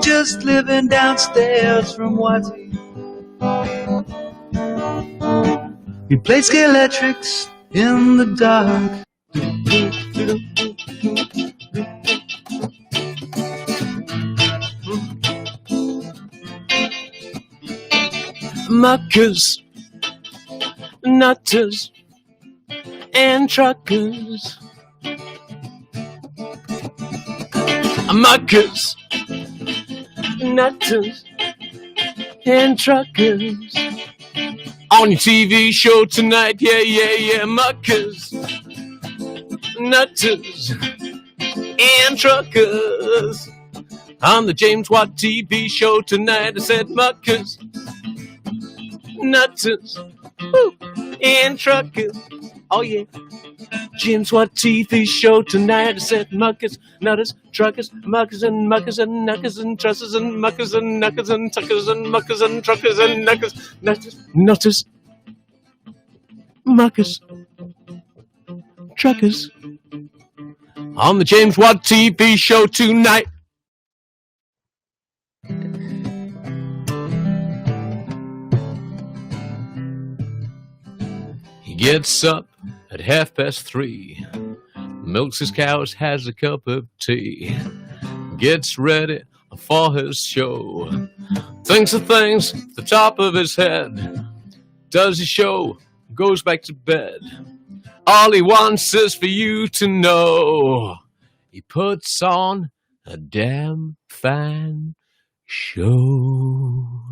just living downstairs from Wattity. We played Scalextrics in the dark. Muckers, nutters, and truckers. Muckers, nutters, and truckers. On your TV show tonight, yeah, muckers, nutters, and truckers. On the James Watt TV show tonight, I said muckers, nutters, and truckers. Oh yeah. James Watt TV show tonight, I said muckers, nutters, truckers, muckers and knuckers and trussers and muckers and knuckers and tuckers and muckers and truckers and knuckers, nutters, muckers, truckers. On the James Watt TV show tonight. He gets up at 3:30, milks his cows, has a cup of tea, gets ready for his show, thinks of things at the top of his head, does his show, goes back to bed. All he wants is for you to know he puts on a damn fine show.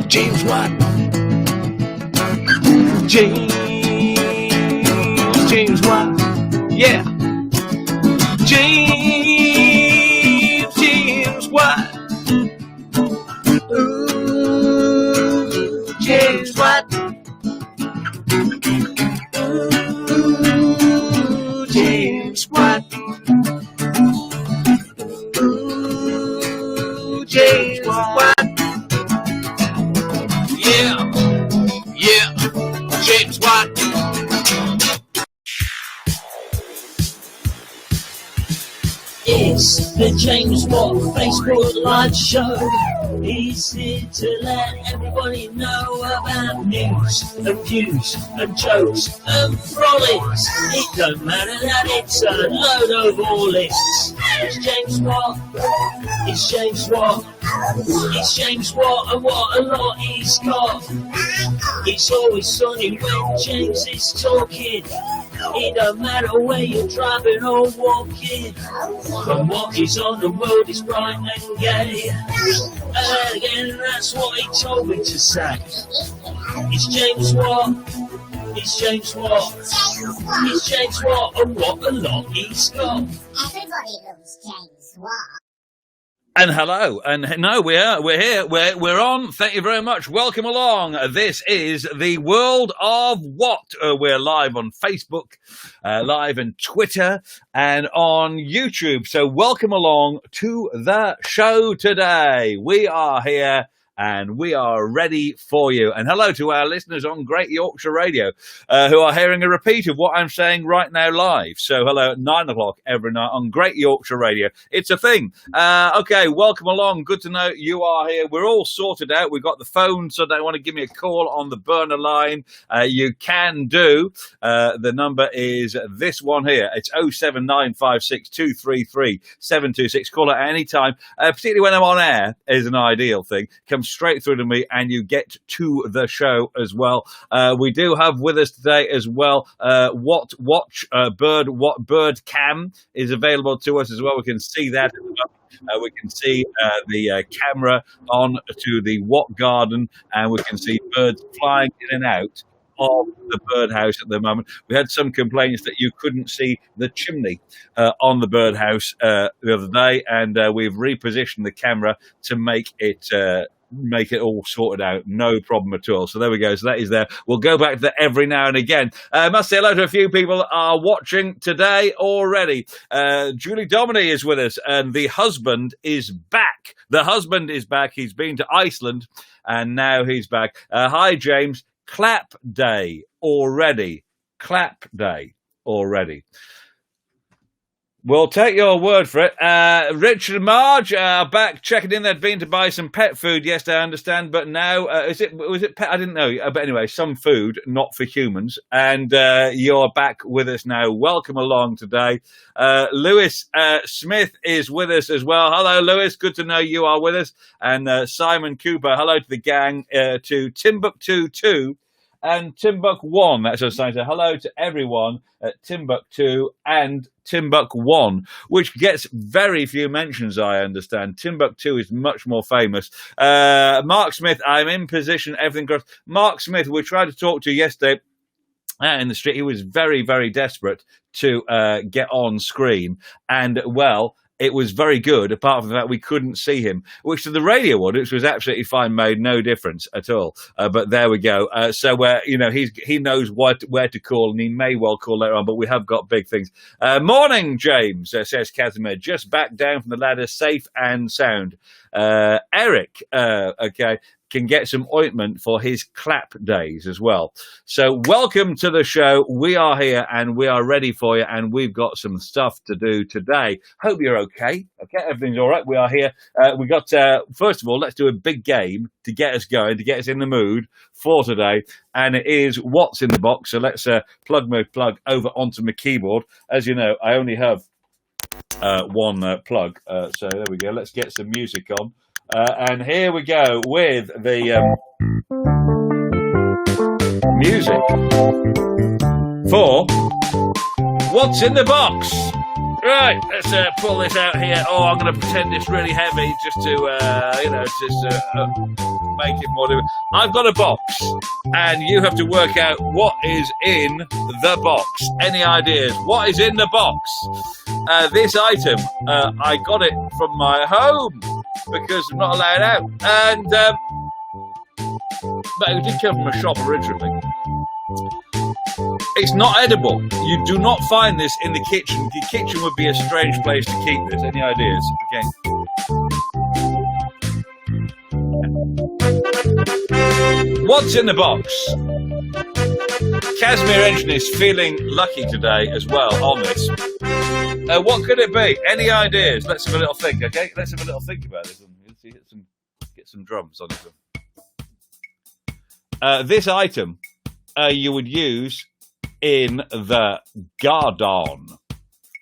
James Watt. James Watt. Yeah. James Watt. Ooh, James Watt. Ooh, James Watt. Ooh, James Watt. Yeah, James Watt. It's the James Watt Facebook Live Show. He's here to let everybody know about news and views and jokes and frolics. It don't matter that it's a load of all lists. It's James Watt. It's James Watt. It's James Watt, and what a lot he's got. It's always sunny when James is talking. It don't matter where you're driving or walking. From what is on the world is bright and gay. Again, that's what he told me to say. It's James Watt. It's James Watt. It's James Watt, and what a lot he's got. Everybody loves James Watt. And hello, and no, we're here, we're on. Thank you very much. Welcome along. This is the World of What. We're live on Facebook, live on Twitter, and on YouTube. So welcome along to the show today. We are here. And we are ready for you. And hello to our listeners on Great Yorkshire Radio who are hearing a repeat of what I'm saying right now live. So hello at 9 o'clock every night on Great Yorkshire Radio. It's a thing. Okay, welcome along. Good to know you are here. We're all sorted out. We've got the phone, so they want to give me a call on the burner line. You can do. The number is this one here. It's 07956233726. Call it at any time, particularly when I'm on air is an ideal thing. Come straight through to me and you get to the show as well. We do have with us today as well What Bird Cam is available to us as well. We can see that as well. We can see the camera on to the Watt garden, and we can see birds flying in and out of the birdhouse at the moment. We had some complaints that you couldn't see the chimney on the birdhouse the other day, and we've repositioned the camera to make it all sorted out. No problem at all. So there we go. So that is there. We'll go back to that every now and again. I must say hello to a few people that are watching today already. Julie Dominy is with us, and the husband is back. The husband is back. He's been to Iceland, and now he's back. Hi, James. Clap day already. Clap day already. We'll take your word for it. Richard and Marge are back checking in. They'd been to buy some pet food yesterday, I understand, but now, was it pet? I didn't know. But anyway, some food, not for humans. And you're back with us now. Welcome along today. Lewis Smith is with us as well. Hello, Lewis. Good to know you are with us. And Simon Cooper, hello to the gang, to Timbuktu 2. And Timbuk 1, that's what I'm saying. So hello to everyone at Timbuktu and Timbuk 1, which gets very few mentions, I understand. Timbuktu is much more famous. Mark Smith, I'm in position, everything goes. Mark Smith, we tried to talk to yesterday in the street. He was very, very desperate to get on screen. And, well, it was very good, apart from the fact we couldn't see him, which to the radio audience was absolutely fine, made no difference at all. But there we go. So he knows where to call, and he may well call later on, but we have got big things. Morning, James, says Casimir, just back down from the ladder, safe and sound. Eric, okay, can get some ointment for his clap days as well. So welcome to the show. We are here and we are ready for you, and we've got some stuff to do today. Hope you're okay. Okay, everything's all right. We are here. We got, first of all, let's do a big game to get us going, to get us in the mood for today. And it is What's in the Box. So let's plug over onto my keyboard. As you know, I only have one plug. So there we go. Let's get some music on. And here we go with the music for What's in the Box. Right, let's pull this out here. Oh, I'm going to pretend it's really heavy just to, make it more. I've got a box, and you have to work out what is in the box. Any ideas? What is in the box? This item, I got it from my home because I'm not allowed out. And but it did come from a shop originally. It's not edible. You do not find this in the kitchen. The kitchen would be a strange place to keep this. Any ideas? Okay. What's in the box? Casimir Engine is feeling lucky today as well on this. What could it be? Any ideas? Let's have a little think, okay? Let's have a little think about this. Get some drums on it. This item you would use in the garden.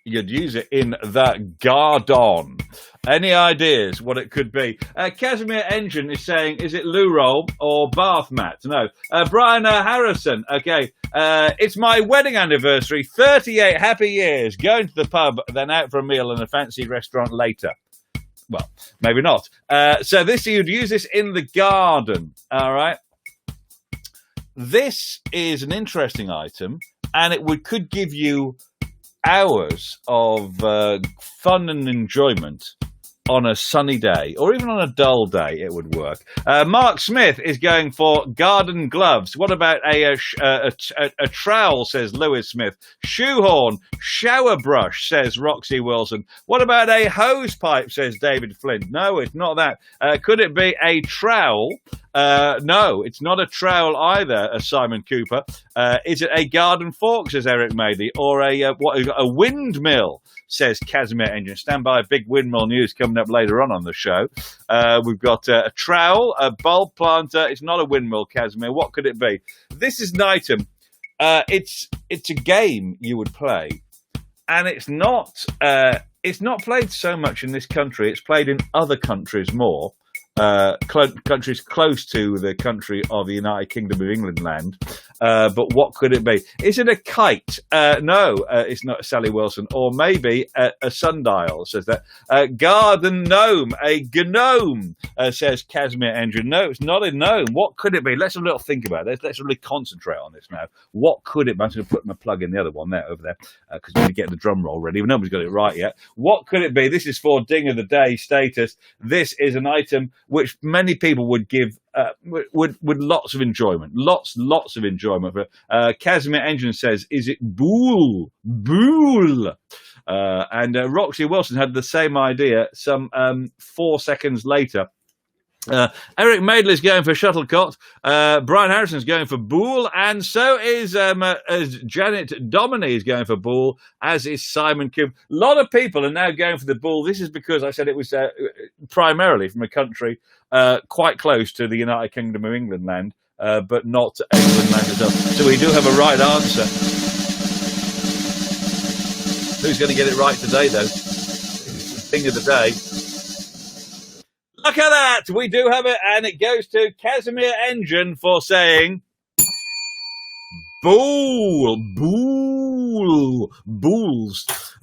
You'd use it in the garden. Any ideas what it could be? Casimir Engine is saying, is it loo roll or bath mat? No. Brian Harrison, okay. It's my wedding anniversary, 38 happy years. Going to the pub, then out for a meal in a fancy restaurant later. Well, maybe not. So you'd use this in the garden, all right? This is an interesting item, and it could give you hours of fun and enjoyment on a sunny day, or even on a dull day, it would work. Mark Smith is going for garden gloves. What about a trowel, says Lewis Smith. Shoehorn, shower brush, says Roxy Wilson. What about a hose pipe, says David Flint. No, it's not that. Could it be a trowel? No, it's not a trowel either, Simon Cooper. Is it a garden fork, says Eric Mady, or a windmill, says Casimir Engine. Stand by, big windmill news coming up later on the show. We've got a trowel, a bulb planter. It's not a windmill, Casimir. What could it be? This is an item. It's a game you would play, and it's not played so much in this country. It's played in other countries more. Countries close to the country of the United Kingdom of England land. But what could it be? Is it a kite? No, it's not, Sally Wilson. Or maybe a sundial, says that. Garden gnome, a gnome, says Casimir Engine. No, it's not a gnome. What could it be? Let's have a little think about it. Let's really concentrate on this now. What could it be? I'm going to put my plug in the other one there, over there, because we're going to get the drum roll ready. Nobody's got it right yet. What could it be? This is for Ding of the Day status. This is an item which many people would give with lots of enjoyment, lots of enjoyment. Casimir Engine says, "Is it Boules?" Boules. And Roxy Wilson had the same idea some 4 seconds later. Eric Maidley's going for Shuttlecock. Brian Harrison's going for Boules, and so is as Janet Dominy is going for Boules, as is Simon Coombe. A lot of people are now going for the Boules. This is because I said it was primarily from a country quite close to the United Kingdom of England land, but not England land itself. So we do have a right answer. Who's going to get it right today, though? Thing of the day. Look at that! We do have it, and it goes to Casimir Engine for saying Boules.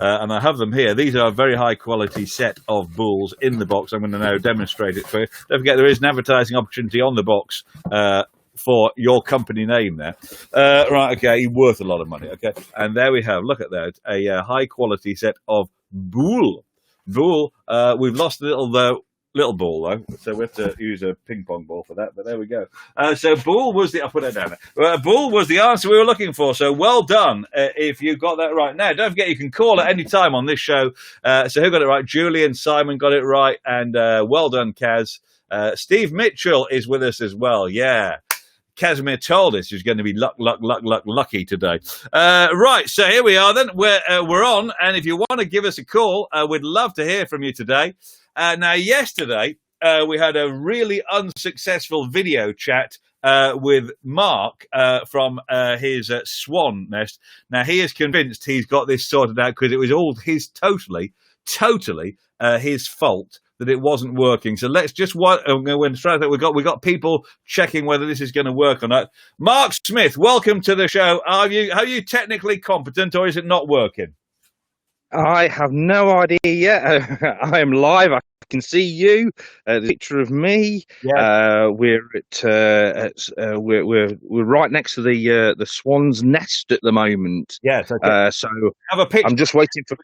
And I have them here. These are a very high quality set of Boules in the box. I'm going to now demonstrate it for you. Don't forget, there is an advertising opportunity on the box for your company name there. Right, okay, worth a lot of money, okay? And there we have, look at that, a high quality set of Boules. Boules, we've lost a little ball, though, so we have to use a ping-pong ball for that, but there we go. So Boules was I'll put that down there. Boules was the answer we were looking for, so well done if you got that right. Now, don't forget, you can call at any time on this show. So who got it right? Julian, Simon got it right, and well done, Kaz. Steve Mitchell is with us as well, yeah. Casimir told us he's going to be lucky today. Right, so here we are then. We're on, and if you want to give us a call, we'd love to hear from you today. Now, yesterday, we had a really unsuccessful video chat with Mark from his swan nest. Now, he is convinced he's got this sorted out because it was all totally his fault that it wasn't working. So let's just we've got people checking whether this is going to work or not. Mark Smith, welcome to the show. Are you technically competent, or is it not working? I have no idea yet. I am live. I can see you. The picture of me. Yeah. We're right next to the swan's nest at the moment. Yes. Okay. So have a picture. I'm just waiting for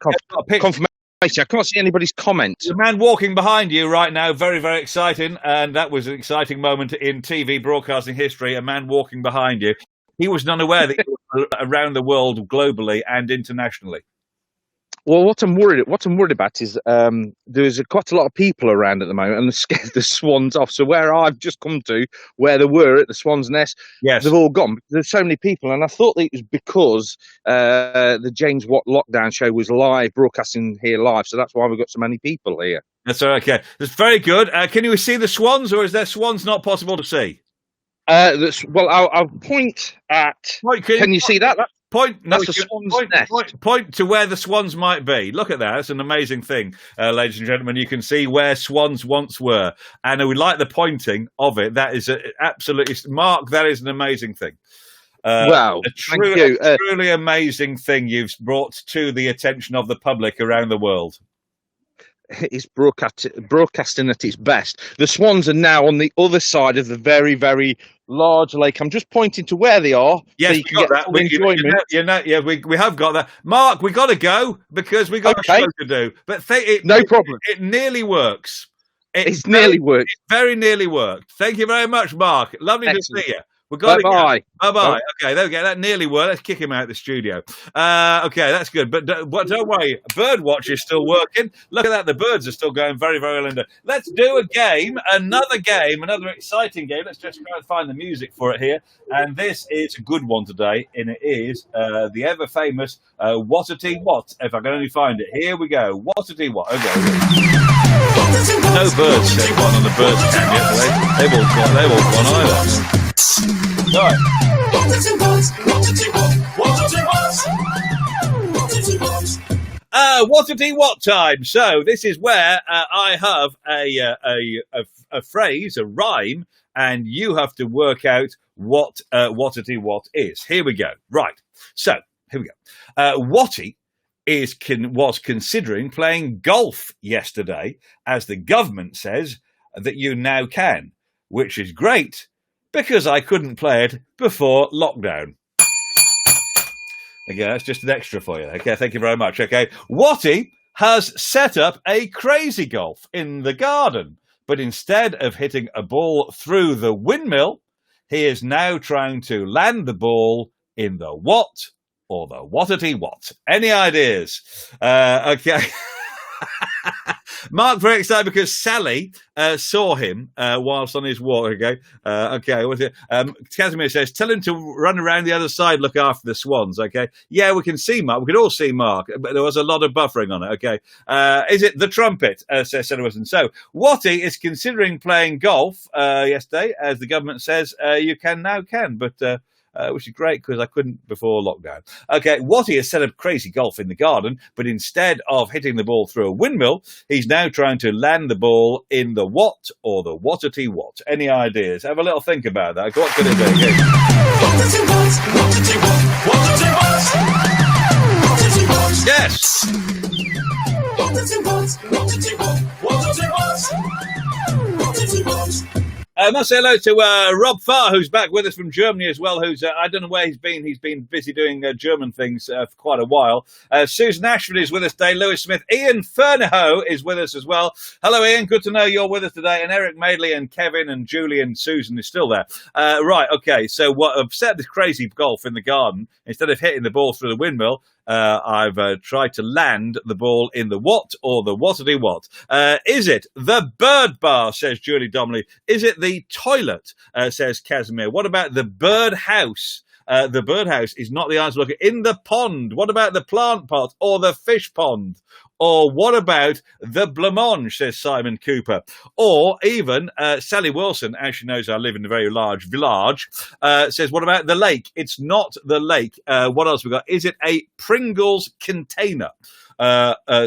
confirmation. I can't see anybody's comments. The man walking behind you right now, very, very exciting, and that was an exciting moment in TV broadcasting history. A man walking behind you. He was unaware that you were around the world, globally and internationally. Well, what I'm worried about is there's quite a lot of people around at the moment, and they're scared the swans off. So where I've just come to, where they were at the Swan's Nest, yes, they've all gone. There's so many people, and I thought that it was because the James Watt lockdown show was live, broadcasting here live. So that's why we've got so many people here. That's okay. That's very good. Can you see the swans, or is there swans not possible to see? Well, I'll point at. Can you see that? Point to where the swans might be. Look at that. That's an amazing thing, ladies and gentlemen. You can see where swans once were. And we like the pointing of it. That is absolutely... Mark, that is an amazing thing. Wow. Thank you. A truly amazing thing you've brought to the attention of the public around the world. It's broadcasting at its best. The swans are now on the other side of the very, very large lake. I'm just pointing to where they are. Yes, so you can get enjoyment. We have got that. Mark, we got to go because we got a show to do. But no problem. It nearly works. It's nearly worked. It very nearly worked. Thank you very much, Mark. Lovely to see you. We've got Bye-bye. Bye-bye. Okay, there we go. That nearly worked. Let's kick him out of the studio. Okay, that's good. But don't worry. Birdwatch is still working. Look at that. The birds are still going very, very well. Let's do another exciting game. Let's just try and find the music for it here. And this is a good one today. And it is the ever-famous Wattity Watt. If I can only find it. Here we go. Wattity Watt. Okay. No birds said one on the birds cam yet. They've all gone either. Right. Wattity Watt time. So this is where I have a phrase, a rhyme, and you have to work out what Wattity Watt is. Here we go. Right. So here we go. Watty was considering playing golf yesterday, as the government says that you now can, which is great. Because I couldn't play it before lockdown. Okay, that's just an extra for you. Okay, thank you very much. Okay, Watty has set up a crazy golf in the garden, but instead of hitting a ball through the windmill, he is now trying to land the ball in the what or the Wattity Watt. Any ideas? Okay. Mark very excited because Sally saw him whilst on his walk. Okay. What's it? Casimir says, "Tell him to run around the other side, look after the swans." Okay. Yeah, we can see Mark. We can all see Mark, but there was a lot of buffering on it. Okay. Is it the trumpet? Says Sarah Wilson. So Wattity is considering playing golf yesterday, as the government says you can now, but. Which is great because I couldn't before lockdown. Okay, Wattity has set up crazy golf in the garden, but instead of hitting the ball through a windmill, he's now trying to land the ball in the Watt or the Wattity Watt. Any ideas? Have a little think about that. What could it be? Wattity Watt, Wattity Watt, Wattity Watt, Wattity Watt. Yes. Wattity Watt, Wattity Watt, Wattity Watt, Wattity Watt. I must say hello to Rob Farr, who's back with us from Germany as well, who's, I don't know where he's been. He's been busy doing German things for quite a while. Susan Ashford is with us today. Lewis Smith. Ian Fernahoe is with us as well. Hello, Ian. Good to know you're with us today. And Eric Madeley and Kevin and Julie and Susan is still there. Right, okay. So I've set this crazy golf in the garden. Instead of hitting the ball through the windmill, I've tried to land the ball in the Watt or the Wattity Watt. Is it the bird bar, says Julie Donnelly. Is it the toilet, says Casimir. What about the bird house? The birdhouse is not the answer. Look, in the pond. What about the plant pot or the fish pond? Or what about the blancmange, says Simon Cooper. Or even Sally Wilson, as she knows I live in a very large village, says, what about the lake? It's not the lake. What else we got? Is it a Pringles container?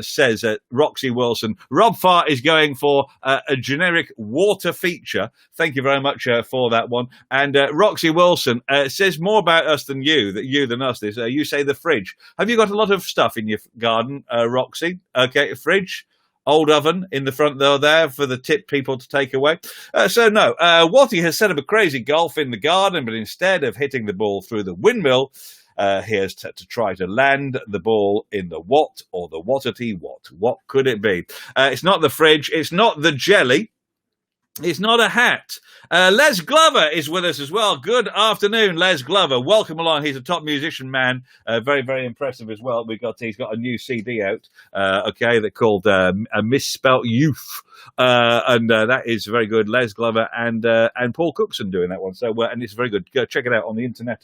Says Roxy Wilson. Rob Farr is going for a generic water feature. Thank you very much for that one. And Roxy Wilson says more about us than than us. This you say the fridge. Have you got a lot of stuff in your garden, Roxy? Okay, fridge. Old oven in the front there for the tip people to take away. So no, Wattity has set up a crazy golf in the garden, but instead of hitting the ball through the windmill, he has to try to land the ball in the Watt or the Wattity Watt. What could it be? It's not the fridge. It's not the jelly. It's not a hat. Les Glover is with us as well. Good afternoon, Les Glover. Welcome along. He's a top musician, man. Very, very impressive as well. He's got a new CD out, that called A Misspelt Youth. And that is very good. Les Glover and Paul Cookson doing that one. So, and it's very good. Go check it out on the internet.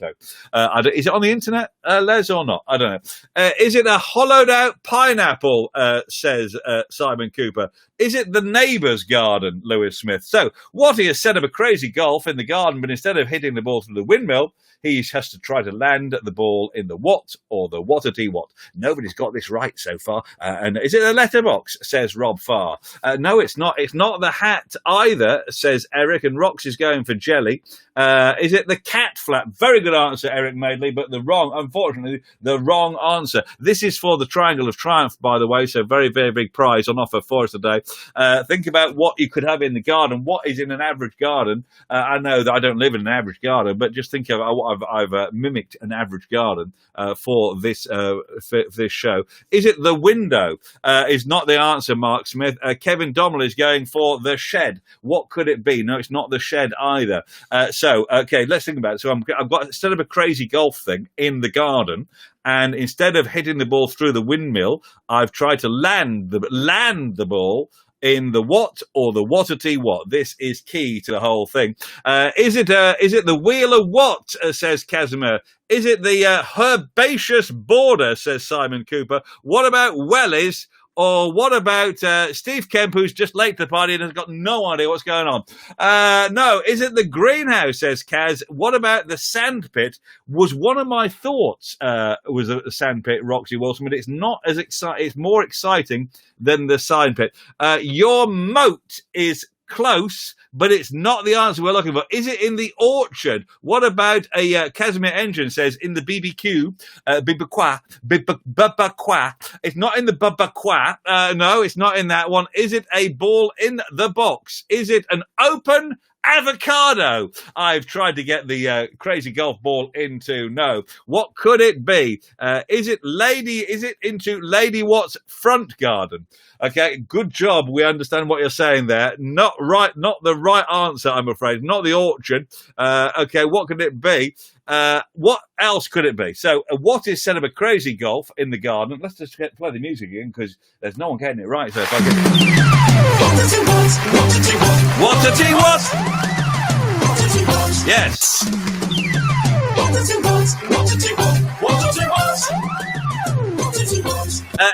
Is it on the internet, Les, or not? I don't know. Is it a hollowed out pineapple, says Simon Cooper. Is it the neighbour's garden, Lewis Smith? So, Wattity has set up a crazy golf in the garden, but instead of hitting the ball through the windmill, he has to try to land the ball in the Watt or the Wattity Watt. Nobody's got this right so far. And is it a letterbox, says Rob Farr? No, it's not. It's not the hat either, says Eric, and Rox is going for jelly. Is it the cat flap? Very good answer, Eric Madeley, but unfortunately, the wrong answer. This is for the Triangle of Triumph, by the way, so very, very big prize on offer for us today. Think about what you could have in the garden. What is in an average garden? I know that I don't live in an average garden, but just think of what I've mimicked an average garden for this show. Is it the window? Is not the answer, Mark Smith. Kevin Dommel is going for the shed. What could it be? No, it's not the shed either. Okay, let's think about it. So I've got, instead of a crazy golf thing in the garden, and instead of hitting the ball through the windmill, I've tried to land the ball in the Watt or the Wattity Watt. This is key to the whole thing. Is it the Wheel of Watt, says Casimir? Is it the herbaceous border, says Simon Cooper? What about wellies? Or what about Steve Kemp, who's just late to the party and has got no idea what's going on? No, is it the greenhouse, says Kaz? What about the sandpit? Was one of my thoughts, was a sandpit, Roxy Wilson, but it's not as exciting. It's more exciting than the sandpit. Your moat is close, but it's not the answer we're looking for. Is it in the orchard? What about a Casimir Engine says in the BBQ, BBQ. It's not in the BBQ. No, it's not in that one. Is it a ball in the box? Is it an open avocado? I've tried to get the crazy golf ball into. No. What could it be? Is it into Lady Watt's front garden? Okay, good job. We understand what you're saying there. Not the right answer, I'm afraid. Not the orchard. Okay, what could it be? What else could it be? So, what is said of a crazy golf in the garden? Let's just play the music again because there's no one getting it right. So, if I get Wattity Watt. Yes.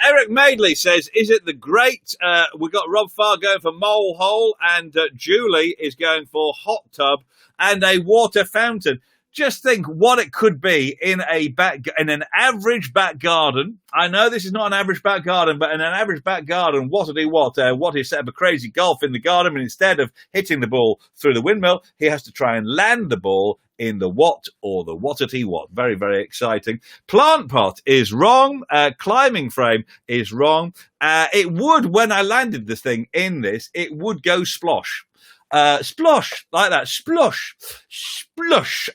Eric Madeley says, is it the great? We got Rob Farr going for mole hole, and Julie is going for hot tub and a water fountain. Just think what it could be in an average back garden. I know this is not an average back garden, but in an average back garden, Wattity Watt, what is set up a crazy golf in the garden, and instead of hitting the ball through the windmill, he has to try and land the ball in the Watt or the Wattity Watt. Very, very exciting. Plant pot is wrong. Climbing frame is wrong. It would, when I landed the thing in this, it would go splosh. Splosh, like that, splush.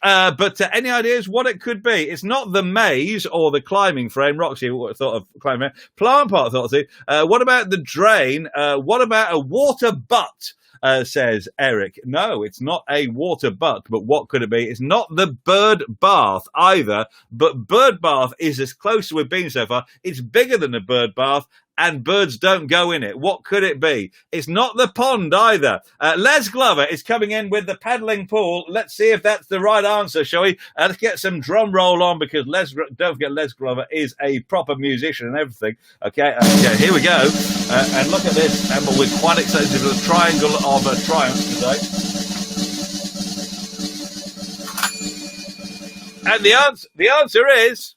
But any ideas what it could be? It's not the maze or the climbing frame. Roxy thought of climbing frame. Plant pot thought of. What about the drain? What about a water butt? Says Eric. No, it's not a water butt, but what could it be? It's not the bird bath either, but bird bath is as close as we've been so far. It's bigger than a bird bath, and birds don't go in it. What could it be? It's not the pond either. Les Glover is coming in with the paddling pool. Let's see if that's the right answer, shall we? Let's get some drum roll on, because don't forget Les Glover is a proper musician and everything. Okay, here we go. And look at this. And we're quite excited for the triangle of triumph today. And the answer is,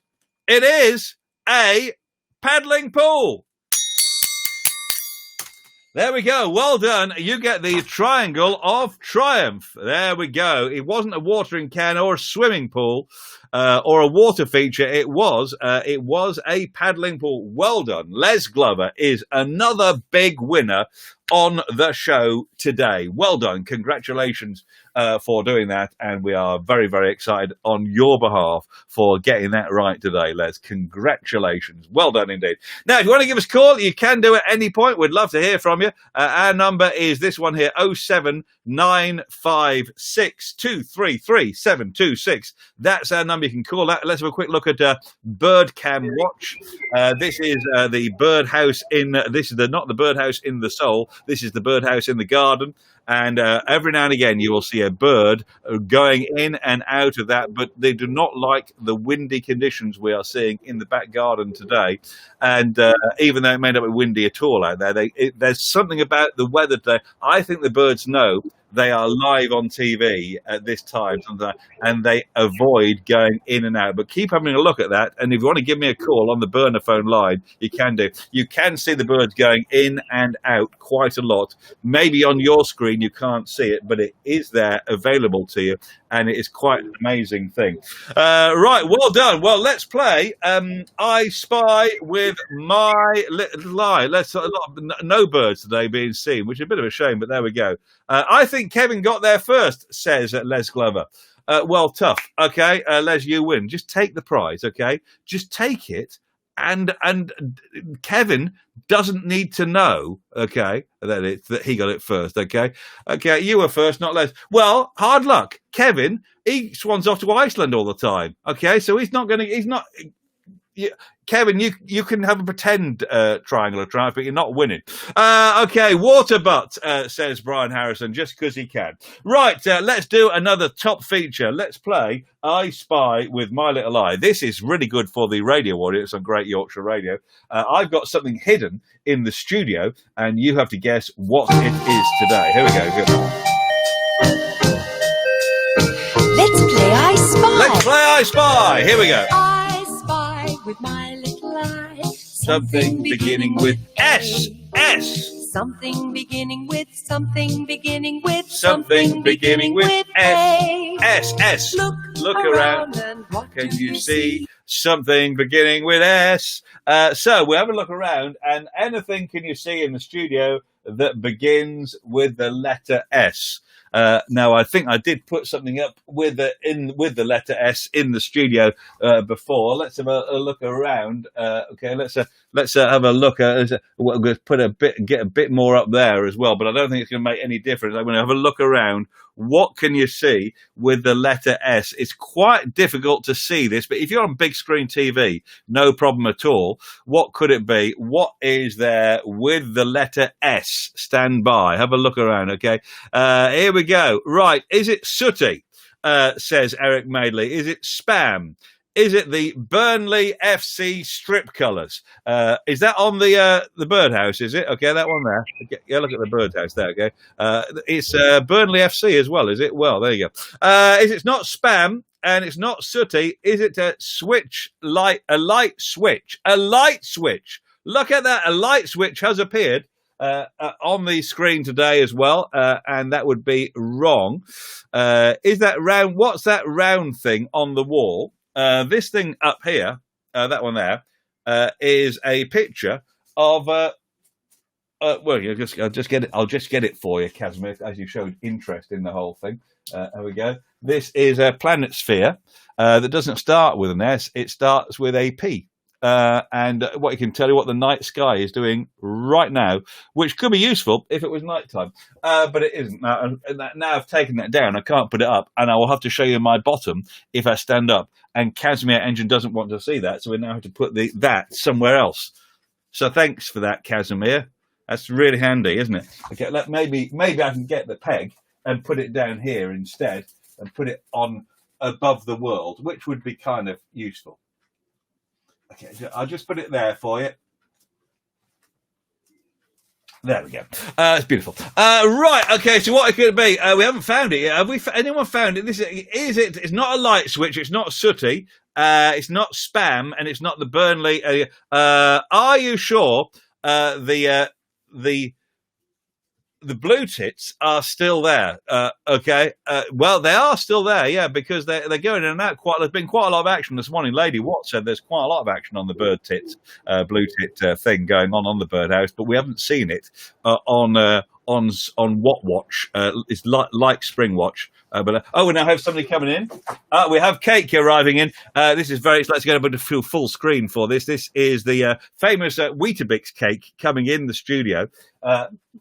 it is a paddling pool. There we go. Well done. You get the triangle of triumph. There we go. It wasn't a watering can or a swimming pool or a water feature. It was a paddling pool. Well done. Les Glover is another big winner on the show today. Well done. Congratulations for doing that. And we are very, very excited on your behalf for getting that right today, Les. Congratulations. Well done indeed. Now, if you want to give us a call, you can do at any point. We'd love to hear from you. Our number is this one here, 07956233726. That's our number. You can call that. Let's have a quick look at Bird Cam Watch. This is the birdhouse this is not the birdhouse in the soul. This is the birdhouse in the garden. And every now and again, you will see a bird going in and out of that, but they do not like the windy conditions we are seeing in the back garden today. And even though it may not be windy at all out there, there's something about the weather today. I think the birds know they are live on TV at this time, and they avoid going in and out. But keep having a look at that. And if you want to give me a call on the burner phone line, you can do. You can see the birds going in and out quite a lot. Maybe on your screen you can't see it, but it is there available to you. And it is quite an amazing thing. Right, well done. Well, let's play I Spy with My Little Eye. No birds today being seen, which is a bit of a shame, but there we go. I think Kevin got there first, says Les Glover. Well, tough. Okay, Les, you win. Just take the prize, okay? Just take it. And Kevin doesn't need to know, okay, that he got it first, okay? Okay, you were first, not Les. Well, hard luck. Kevin, he swans off to Iceland all the time, okay? So Kevin, you can have a pretend triangle of triumph, but you're not winning. Okay, water butt, says Brian Harrison, just because he can. Right, let's do another top feature. Let's play I Spy with My Little Eye. This is really good for the radio audience on Great Yorkshire Radio. I've got something hidden in the studio, and you have to guess what it is today. Here we go. Let's play I Spy. Let's play I Spy. Here we go. I spy with my little eye Something beginning with S. Something beginning with something beginning with Something beginning with A. S. Look around. And what Can do you see something beginning with S? So we have a look around, and anything can you see in the studio that begins with the letter S? Now, I think I did put something up with the letter S in the studio before. Let's have a look around. Okay, let's have a look. We'll get a bit more up there as well. But I don't think it's going to make any difference. I'm going to have a look around What can you see with the letter S? It's quite difficult to see this, but if you're on big screen TV, no problem at all. What could it be? What is there with the letter S? Stand by. Have a look around, okay? Here we go. Right. Is it sooty? Says Eric Madeley. Is it spam? Is it the Burnley FC strip colours? Is that on the birdhouse, is it? Okay, that one there. Okay, yeah, look at the birdhouse there, okay. It's Burnley FC as well, is it? Well, there you go. Is it's not spam and it's not sooty, is it a light switch? A light switch. Look at that. A light switch has appeared on the screen today as well, and that would be wrong. Is that round? What's that round thing on the wall? This thing up here, that one there, is a picture of. Well, I'll just get it for you, Casimir, as you showed interest in the whole thing. There we go. This is a planet sphere that doesn't start with an S; it starts with a P. And what it can tell you what the night sky is doing right now, which could be useful if it was nighttime, but it isn't. Now I've taken that down, I can't put it up, and I will have to show you my bottom if I stand up. And Casimir Engine doesn't want to see that, so we now have to put that somewhere else. So thanks for that, Casimir. That's really handy, isn't it? Okay, maybe I can get the peg and put it down here instead, and put it on above the world, which would be kind of useful. Okay, I'll just put it there for you. There we go. It's beautiful. Right, okay, so what it could be? We haven't found it yet. Have anyone found it? It's not a light switch, it's not sooty, it's not spam, and it's not the Burnley. Are you sure the blue tits are still there? Okay. Well, they are still there, yeah, because they're going in and out. There's been quite a lot of action this morning. Lady Watt said there's quite a lot of action on the bird tits, blue tit thing going on the birdhouse, but we haven't seen it on Watt Watch. It's like Spring Watch. But we now have somebody coming in. We have cake arriving in. This is let's get a full screen for this. This is the famous Weetabix cake coming in the studio.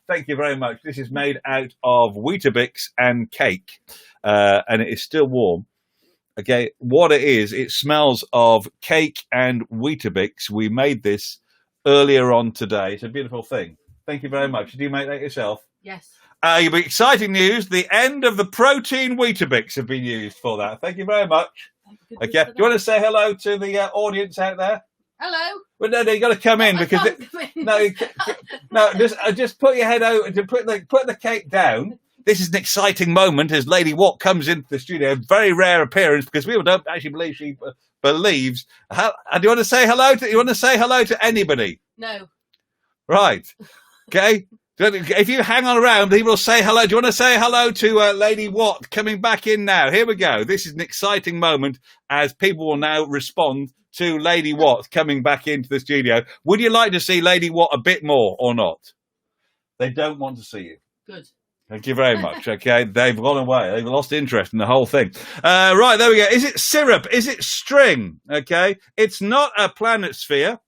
Thank you very much. This is made out of Weetabix and cake, and it is still warm. Okay, what it is, it smells of cake and Weetabix. We made this earlier on today. It's a beautiful thing. Thank you very much. Did you make that yourself? Yes. Exciting news. The end of the protein Weetabix have been used for that. Thank you very much. Okay. Do you want to say hello to the audience out there? Hello. Well, no, you got to come in because just put your head out to put the cake down. This is an exciting moment as Lady Watt comes into the studio. Very rare appearance because people don't actually believe she believes. Do you want to say hello to? You want to say hello to anybody? No. Right. Okay. If you hang on around, people will say hello. Do you want to say hello to Lady Watt coming back in now? Here we go. This is an exciting moment as people will now respond to Lady Watt coming back into the studio. Would you like to see Lady Watt a bit more or not? They don't want to see you. Good. Thank you very much. Okay, they've gone away. They've lost interest in the whole thing. Right, there we go. Is it syrup? Is it string? Okay, it's not a planet sphere.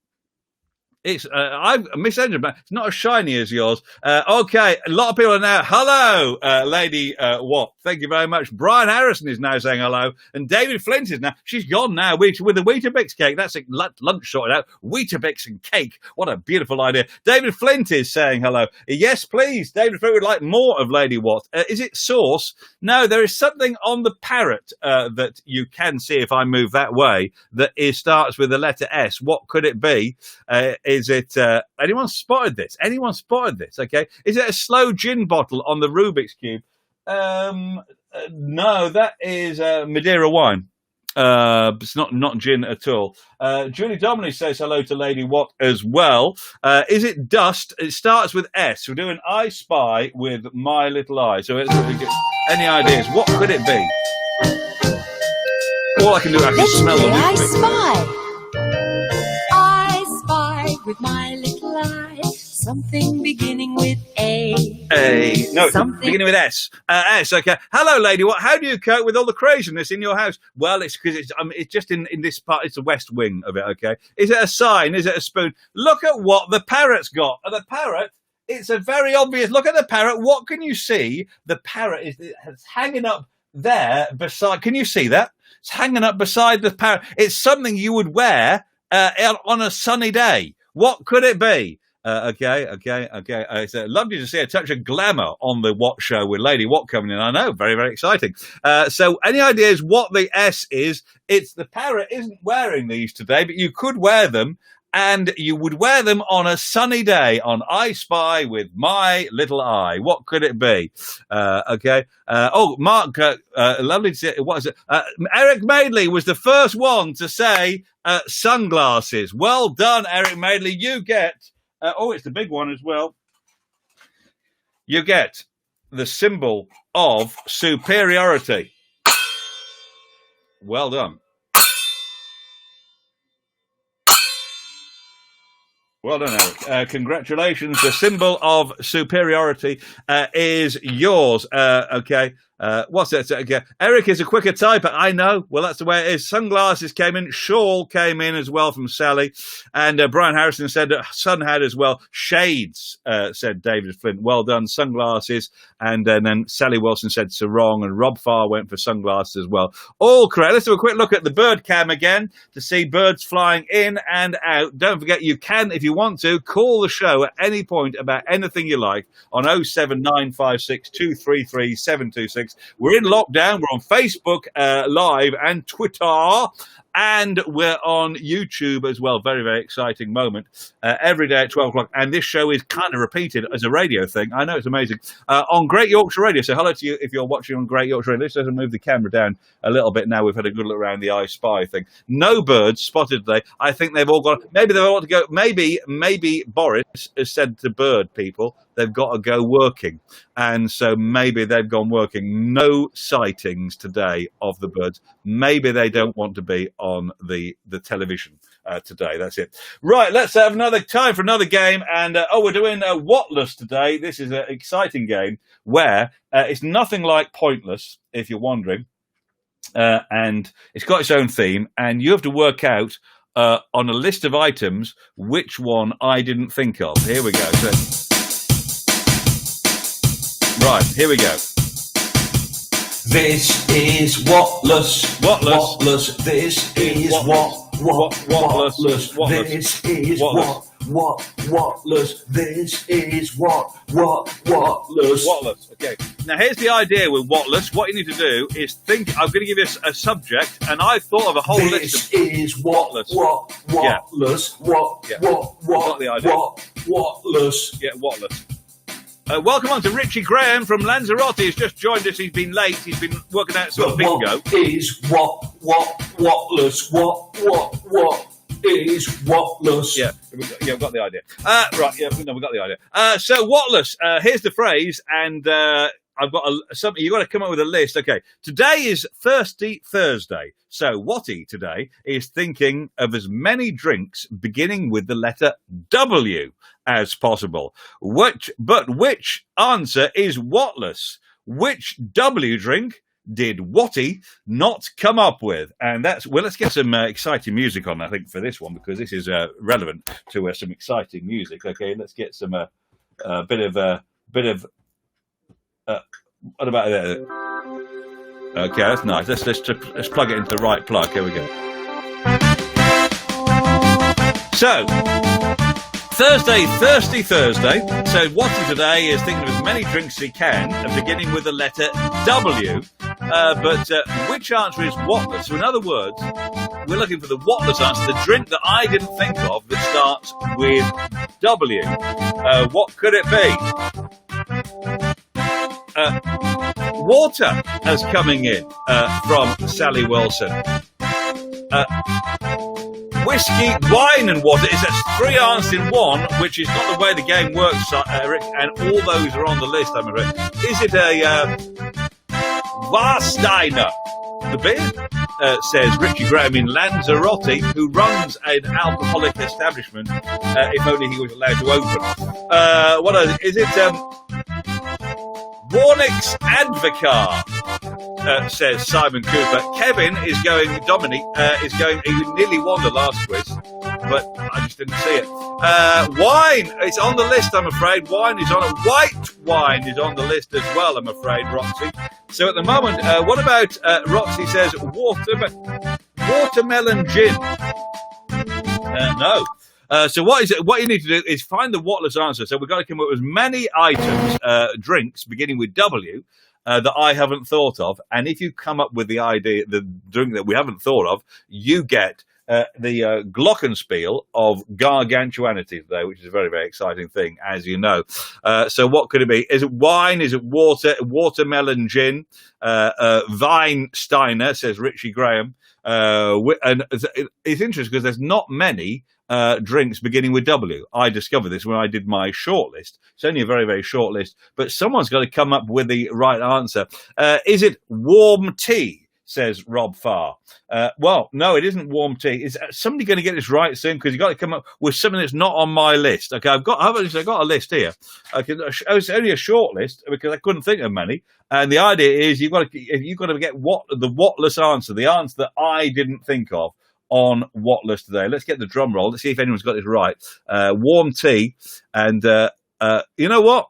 It's I've misunderstood, but it's not as shiny as yours. Okay, a lot of people are now. Hello, Lady Watt. Thank you very much. Brian Harrison is now saying hello, and David Flint is now. She's gone now with the Weetabix cake. That's a lunch sorted out. Weetabix and cake. What a beautiful idea. David Flint is saying hello. Yes, please. David Flint would like more of Lady Watt. Is it sauce? No, there is something on the parrot that you can see if I move that way that starts with the letter S. What could it be? Is it anyone spotted this? Anyone spotted this? Okay. Is it a slow gin bottle on the Rubik's Cube? No, that is Madeira wine. It's not gin at all. Julie Dominic says hello to Lady Watt as well. Is it dust? It starts with S. We're doing I Spy with my little eye. So any ideas? What could it be? All I can do, I can smell the I spy. With my little eye, something beginning with A. No, beginning with S. S. Okay. Hello, Lady Watt. How do you cope with all the craziness in your house? Well, it's because it's just in this part. It's the west wing of it. Okay. Is it a sign? Is it a spoon? Look at what the parrot's got. The parrot It's a very obvious. Look at the parrot. What can you see? The parrot is hanging up there beside. Can you see that? It's hanging up beside the parrot. It's something you would wear on a sunny day. What could it be? Okay. It's lovely to see a touch of glamour on the Watt show with Lady Watt coming in. I know, very, very exciting. So any ideas what the S is? It's the parrot isn't wearing these today, but you could wear them. And you would wear them on a sunny day on I Spy with my little eye. What could it be? Okay. Mark, lovely to see. What is it? Eric Madeley was the first one to say sunglasses. Well done, Eric Madeley. You get, it's the big one as well. You get the symbol of superiority. Well done. Well done, Eric. Congratulations. The symbol of superiority is yours. Okay. What's that? Okay. Eric is a quicker typer. I know. Well, that's the way it is. Sunglasses came in. Shawl came in as well from Sally. And Brian Harrison said sun had as well. Shades, said David Flint. Well done. Sunglasses. And then Sally Wilson said sarong. And Rob Farr went for sunglasses as well. All correct. Let's have a quick look at the bird cam again to see birds flying in and out. Don't forget, you can, if you want to, call the show at any point about anything you like on 07956 233 726. We're in lockdown. We're on Facebook Live and Twitter. And we're on YouTube as well. Very, very exciting moment. Every day at 12 o'clock. And this show is kind of repeated as a radio thing. I know, it's amazing. On Great Yorkshire Radio. So hello to you if you're watching on Great Yorkshire Radio. Let's just move the camera down a little bit now. We've had a good look around the I Spy thing. No birds spotted today. I think they've all gone. Maybe they want to go. Maybe Boris has said to bird people they've got to go working. And so maybe they've gone working. No sightings today of the birds. Maybe they don't want to be on the television today. That's it. Right, let's have another time for another game. And, we're doing Whattless today. This is an exciting game where it's nothing like Pointless, if you're wondering. And it's got its own theme. And you have to work out on a list of items which one I didn't think of. Here we go. Right, here we go. This is Whattless. Whattless. This is Whattless. This is Whattless. This is Whattless. Whattless. Okay. Now here's the idea with Whattless. What you need to do is think. I'm going to give you a subject, and I thought of a whole list of. This is Whattless. Whattless. Got the idea. Whattless. Yeah, Whattless. Welcome on to Richie Graham from Lanzarote. He's just joined us. He's been late. He's been working out some bingo. What is Whattless? What is Whattless? Yeah, we've got the idea. Right, yeah, we got the idea. So Whattless, here's the phrase, and I've got something. You've got to come up with a list. Okay, today is Thirsty Thursday. So Watty today is thinking of as many drinks beginning with the letter W as possible. Which answer is Whattless? Which W drink did Watty not come up with? And let's get some exciting music on, I think, for this one, because this is relevant to some exciting music. Okay, let's get some bit of what about that? Okay, that's nice. Let's plug it into the right plug. Here we go. So, Thirsty Thursday. So Watty today is thinking of as many drinks as he can, beginning with the letter W. But which answer is Whattless? So in other words, we're looking for the Whattless answer, the drink that I didn't think of that starts with W. What could it be? Water is coming in from Sally Wilson. Whiskey, wine and water. That's three answers in one, which is not the way the game works, Eric, and all those are on the list, I'm afraid. Is it a Warsteiner? The beer, says Richie Graham in Lanzarote, who runs an alcoholic establishment, if only he was allowed to open. What is it? Warnick's Advocar, says Simon Cooper. Kevin is going, Dominic is going, he nearly won the last quiz, but I just didn't see it. Wine, it's on the list, I'm afraid. Wine is on it. White wine is on the list as well, I'm afraid, Roxy. So at the moment, what about, Roxy says, watermelon gin? No. So what you need to do is find the whatless answer. So we've got to come up with as many items, drinks, beginning with W, that I haven't thought of. And if you come up with the drink that we haven't thought of, you get the glockenspiel of gargantuanity today, which is a very, very exciting thing, as you know. So what could it be? Is it wine? Is it watermelon gin? Weinsteiner, says Richie Graham. And it's interesting because there's not many drinks beginning with W. I discovered this when I did my shortlist. It's only a very, very short list, but someone's got to come up with the right answer. Is it warm tea? Says Rob Farr. Well, no, it isn't warm tea. Is somebody going to get this right soon? Because you've got to come up with something that's not on my list. Okay, I've got a list here. It's only a short list because I couldn't think of many. And the idea is you've got to get the whatless answer, the answer that I didn't think of on whatless today. Let's get the drum roll. Let's see if anyone's got this right. Warm tea, and you know what?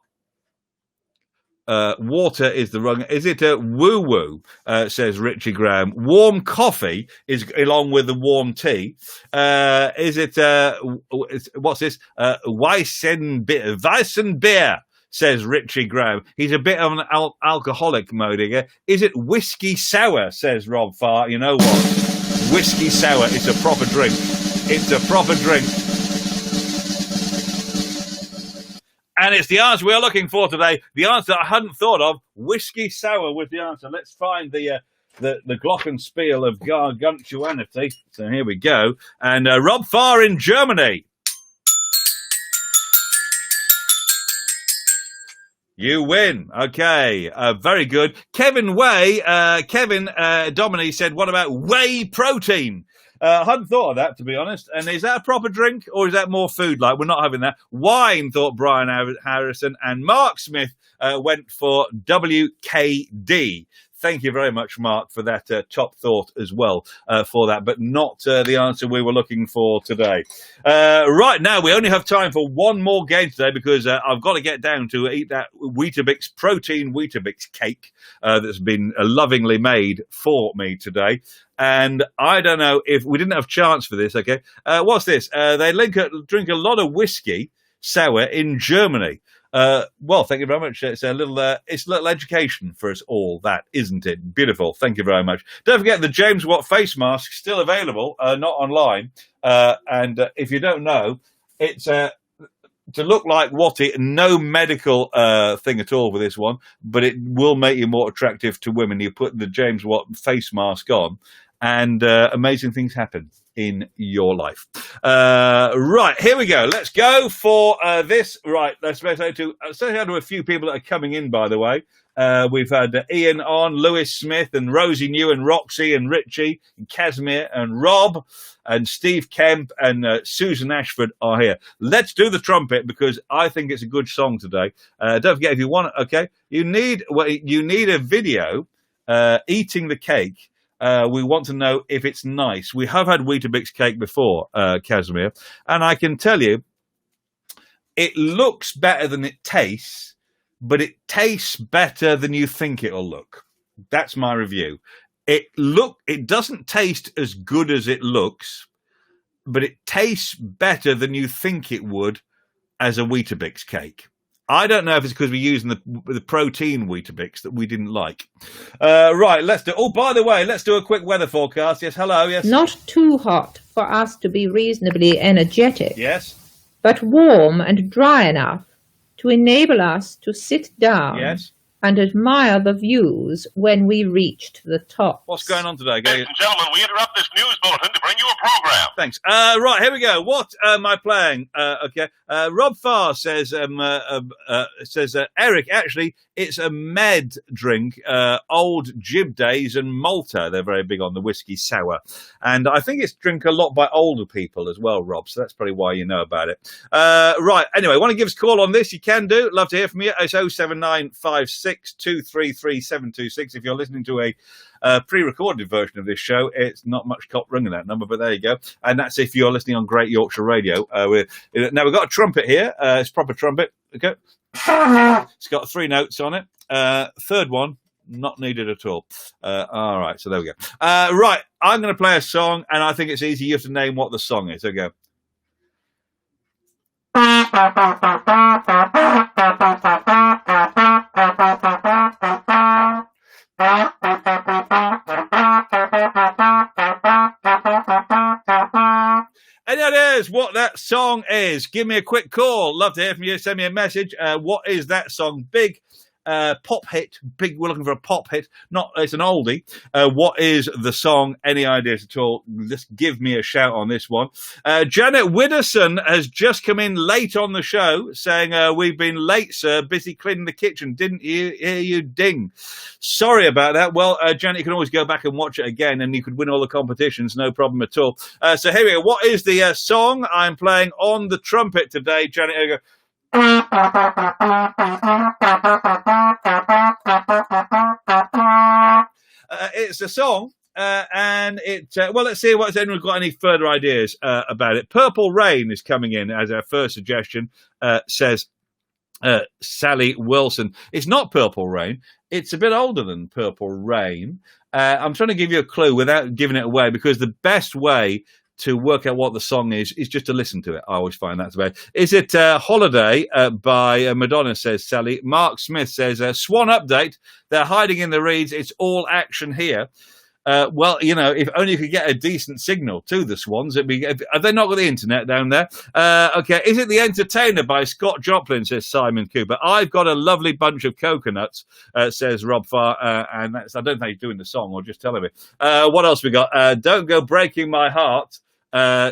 Water is the wrong. Is it a woo woo? Says Richie Graham. Warm coffee is along with the warm tea. Is it? What's this? Weissenbier. Says Richie Graham. He's a bit of an alcoholic mode here. Is it whiskey sour? Says Rob Farr. You know what? Whiskey sour. It's a proper drink. It's a proper drink. And it's the answer we're looking for today. The answer I hadn't thought of. Whiskey sour was the answer. Let's find the glockenspiel of gargantuanity. So here we go. And Rob Farr in Germany. You win. Okay. Very good. Kevin Domini said, what about whey protein? I hadn't thought of that, to be honest. And is that a proper drink or is that more food? Like, we're not having that. Wine, thought Brian Harrison. And Mark Smith went for WKD. Thank you very much, Mark, for that top thought as well for that, but not the answer we were looking for today. Right now, we only have time for one more game today because I've got to get down to eat that Weetabix protein Weetabix cake that's been lovingly made for me today. And I don't know if we didn't have a chance for this. Okay, what's this? They drink a lot of whiskey sour in Germany. Well, thank you very much. It's a little education for us all, that, isn't it? Beautiful. Thank you very much. Don't forget the James Watt face mask still available, not online. And if you don't know, it's to look like Watty, no medical thing at all with this one, but it will make you more attractive to women. You put the James Watt face mask on, and amazing things happen in your life. Right, here we go. Let's go for this. Right, let's say to a few people that are coming in, by the way. We've had Ian on, Lewis Smith and Rosie New and Roxy and Richie and Casimir and Rob and Steve Kemp and Susan Ashford are here. Let's do the trumpet because I think it's a good song today. Don't forget, if you want it, okay, you need a video eating the cake. We want to know if it's nice. We have had Weetabix cake before, Casimir, and I can tell you it looks better than it tastes, but it tastes better than you think it'll look. That's my review. It doesn't taste as good as it looks, but it tastes better than you think it would as a Weetabix cake. I don't know if it's because we're using the protein Weetabix that we didn't like. Right, let's do... Oh, by the way, let's do a quick weather forecast. Yes, hello, yes. Not too hot for us to be reasonably energetic. Yes. But warm and dry enough to enable us to sit down. Yes. And admire the views when we reached the top. What's going on today? Ladies and gentlemen, we interrupt this news bulletin to bring you a program. Thanks. Right, here we go. What am I playing? Okay. Rob Farr says, Eric, actually, it's a med drink, old Jib Days and Malta. They're very big on the whiskey sour. And I think it's drink a lot by older people as well, Rob. So that's probably why you know about it. Right, anyway, want to give us a call on this? You can do. Love to hear from you. It's 07956 076233726. If you're listening to a pre-recorded version of this show, it's not much cop ringing that number, but there you go. And that's if you're listening on Great Yorkshire Radio. Now we've got a trumpet here. It's proper trumpet. Okay. It's got 3 notes on it. Third one, not needed at all. All right, so there we go. Right, I'm going to play a song, and I think it's easy. You have to name what the song is. There we go. Any ideas what that song is? Give me a quick call. Love to hear from you. Send me a message. What is that song? Big pop hit. Big. We're looking for a pop hit. It's an oldie. What is the song? Any ideas at all? Just give me a shout on this one. Janet Widdowson has just come in late on the show saying, we've been late, sir. Busy cleaning the kitchen. Didn't hear you ding. Sorry about that. Well, Janet, you can always go back and watch it again and you could win all the competitions. No problem at all. So here we go. What is the song I'm playing on the trumpet today? Janet, here we go. It's a song, and well, let's see what's anyone got any further ideas about it. Purple Rain is coming in as our first suggestion, says Sally Wilson. It's not Purple Rain. It's a bit older than Purple Rain. I'm trying to give you a clue without giving it away, because the best way to work out what the song is just to listen to it. I always find that's the best. Is it Holiday by Madonna, says Sally. Mark Smith says, Swan update. They're hiding in the reeds. It's all action here. Well, you know, if only you could get a decent signal to the Swans. Have they not got the internet down there? Okay, is it The Entertainer by Scott Joplin, says Simon Cooper. I've got a lovely bunch of coconuts, says Rob Farr, and I don't think he's doing the song or just telling me. What else we got? Don't Go Breaking My Heart.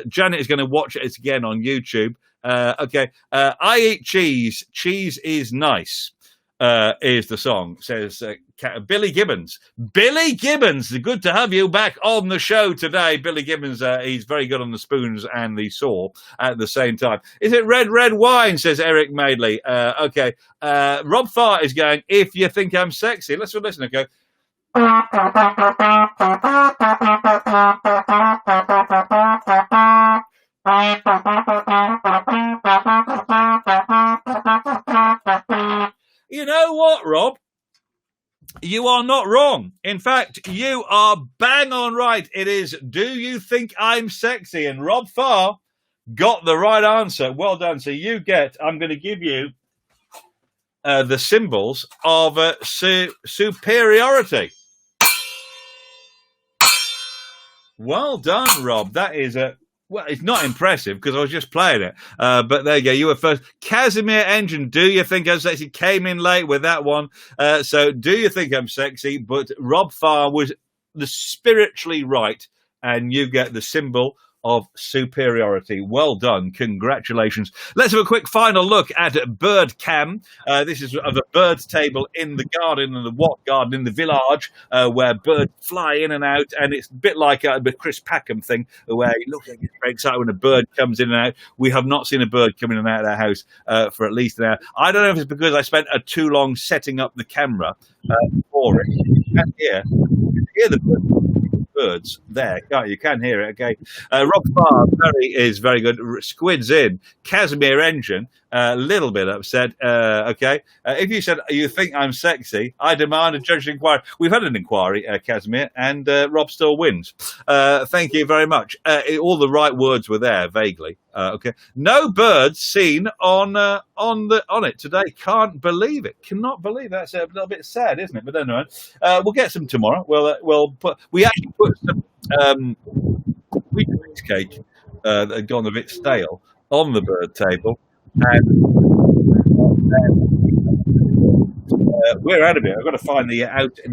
Janet is going to watch it again on YouTube. Okay, I Eat Cheese. Cheese is nice. Is the song, says Billy Gibbons. Billy Gibbons, good to have you back on the show today. Billy Gibbons, he's very good on the spoons and the saw at the same time. Is it Red Wine, says Eric Madeley. Okay, Rob Farr is going, If You Think I'm Sexy. Let's listen, okay. You know what, Rob? You are not wrong. In fact, you are bang on right. It is Do You Think I'm Sexy? And Rob Farr got the right answer. Well done. So you get, I'm going to give you the symbols of superiority. Well done, Rob. That is well, it's not impressive because I was just playing it. But there you go. You were first. Casimir Engine, Do You Think I'm Sexy? Came in late with that one. So Do You Think I'm Sexy? But Rob Farr was the spiritually right. And you get the symbol of superiority. Well done. Congratulations. Let's have a quick final look at Bird Cam. This is of a bird's table in the garden, in the Watt garden in the village, where birds fly in and out. And it's a bit like a Chris Packham thing, where you look at it, very excited when a bird comes in and out. We have not seen a bird come in and out of our house for at least an hour. I don't know if it's because I spent too long setting up the camera for it. You can hear the birds there, can't you? Can hear it. Okay, Rob Farr is very good. Squids in. Casimir Engine, a little bit upset. Okay, if you said you think I'm sexy, I demand a judge's inquiry. We've had an inquiry, Casimir, and Rob still wins. Thank you very much. All the right words were there, vaguely. Okay, no birds seen on it today. Can't believe it. Cannot believe it. That's a little bit sad, isn't it? But anyway, we'll get some tomorrow. We actually put some wheat cake that had gone a bit stale on the bird table, and we're out of it. I've got to find the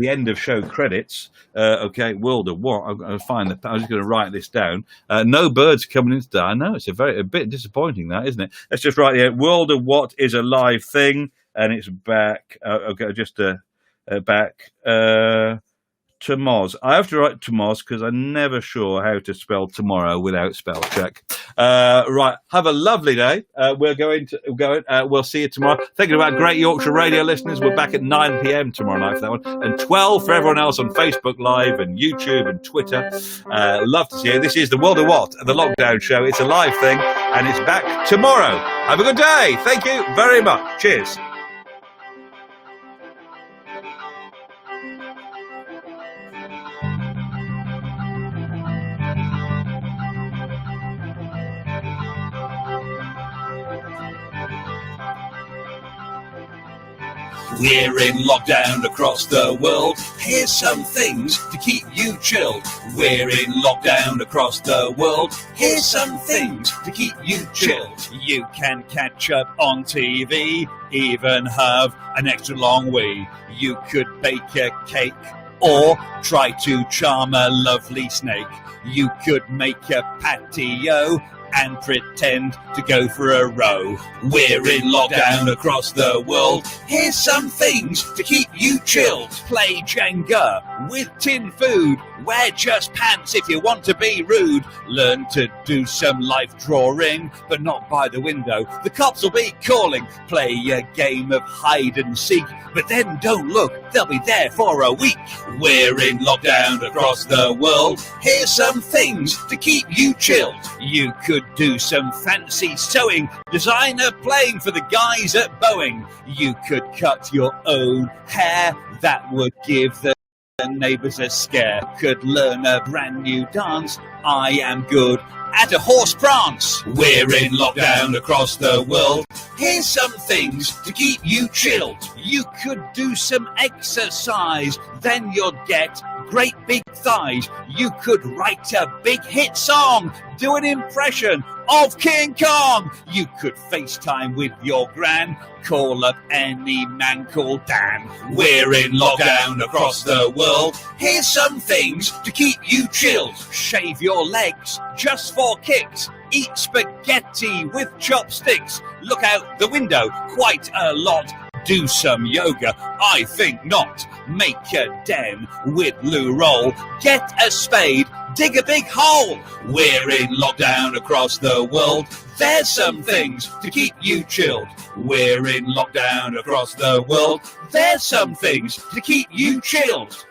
end of show credits. Okay, World of What? I'm going to find the. I'm just going to write this down. No birds coming in today. I know it's a bit disappointing, that, isn't it? Let's just write here. World of What is a live thing, and it's back. Okay, just back. Tomorrow. I have to write tomorrow because I'm never sure how to spell tomorrow without spell check. Right, have a lovely day. We'll see you tomorrow. Thinking about Great Yorkshire Radio listeners, we're back at 9 p.m. tomorrow night for that one, and 12 for everyone else on Facebook Live and YouTube and Twitter. Love to see you. This is the World of Watt, the Lockdown Show. It's a live thing, and it's back tomorrow. Have a good day. Thank you very much. Cheers. We're in lockdown across the world. Here's some things to keep you chilled. We're in lockdown across the world. Here's some things to keep you chilled. You can catch up on TV, even have an extra long wee. You could bake a cake or try to charm a lovely snake. You could make a patio and pretend to go for a row. We're in lockdown across the world. Here's some things to keep you chilled. Play Jenga with tin food. Wear just pants if you want to be rude. Learn to do some life drawing, but not by the window. The cops will be calling. Play a game of hide and seek, but then don't look, they'll be there for a week. We're in lockdown across the world. Here's some things to keep you chilled. You could do some fancy sewing, design a plane for the guys at Boeing. You could cut your own hair, that would give the neighbours a scare. Could learn a brand new dance, I am good at a horse prance. We're in lockdown across the world. Here's some things to keep you chilled. You could do some exercise, then you'll get great big thighs. You could write a big hit song, do an impression of King Kong. You could FaceTime with your gran, call up any man called Dan. We're in lockdown across the world. Here's some things to keep you chilled. Shave your legs just for kicks. Eat spaghetti with chopsticks. Look out the window quite a lot. Do some yoga? I think not. Make a den with loo roll. Get a spade, dig a big hole. We're in lockdown across the world. There's some things to keep you chilled. We're in lockdown across the world. There's some things to keep you chilled.